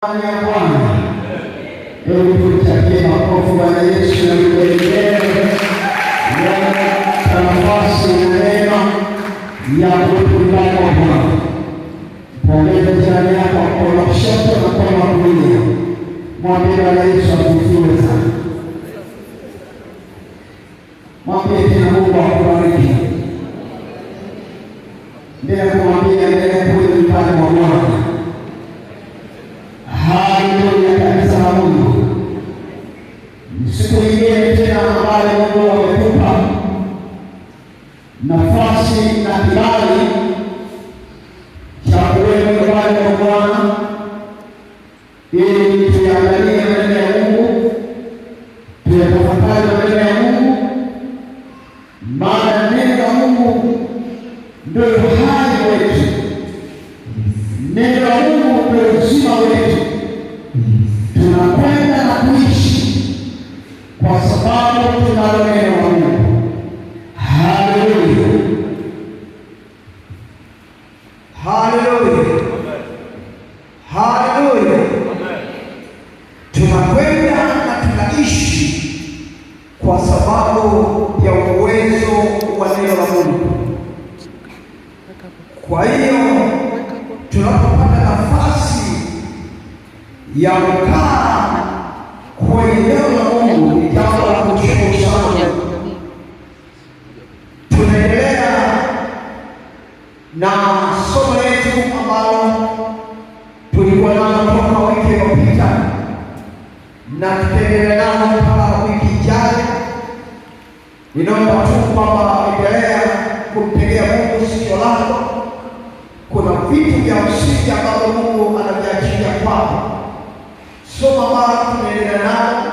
Ya Bwana, hebu tuchapie makofi Bwana Yesu na kuendelea nafasi na neema ya kutukuza Bwana. Pongeza jirani yako kwa kushoto na kwa kulia. Mwambie Bwana Yesu asifiwe sana. Mwambie tena Mungu akubariki. Ndio kumwambia endelea kuwa nyumbani mwa Bwana. Haleluya, kanisa la Mungu. Siku nyingine tena ambayo Mungu ametupa nafasi na kibali cha kuweka nyumbani mwa Bwana ili tuangalie maneno ya Mungu, tuyatafakari maneno ya Mungu, maana neno la Mungu ndio uhai wetu, neno la Mungu ndio uzima wetu. Tunakwenda na kuishi kwa sababu tunalo neno la Mungu. Haleluya, haleluya, haleluya. Tunakwenda na tunaishi kwa sababu ya uwezo wa neno la Mungu. Kwa hiyo tunapopata nafasi ya kukaa kwenye neno la Mungu ni jambo la kushukuru sana. Tunaendelea na somo letu ambalo tulikuwa nalo toka wiki iliyopita na tutaendelea nalo mpaka wiki ijayo. Ninaomba tu kwamba endelea kumtegea Mungu sikio lako. Kuna vitu vya msingi ambavyo Mungu anaviachilia kwako. Somo ambalo tunaendelea nalo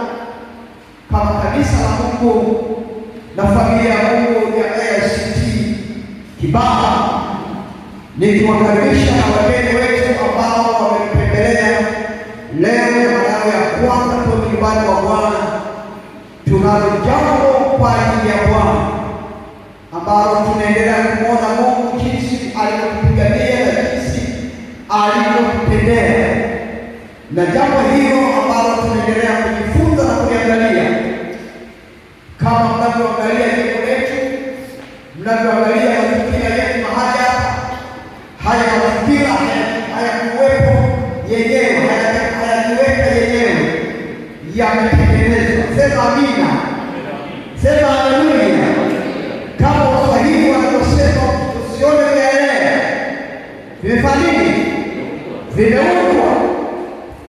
kama kanisa la Mungu na familia ya Mungu ya AICT Kibaha, ni kuwakaribisha na wageni wetu ambao wametembelea leo mara ya kwanza kwa nyumbani wa Bwana. Tunalo jambo kwa ajili ya Bwana ambalo tunaendelea kumwona Mungu jinsi alivyotupigania na jinsi alivyotupendea, na jambo hilo ambalo tunaendelea kujifunza na kuliangalia. Kama mnavyoangalia jengo letu, mnavyoangalia mazingira yetu mahali hapa, haya mazingira hayakuwepo yenyewe, hayajiweka yenyewe, yametengenezwa. Sema amina, sema haleluya. Kama Waswahili wanavyosema, usione vielea vimefanya nini, vimeumba.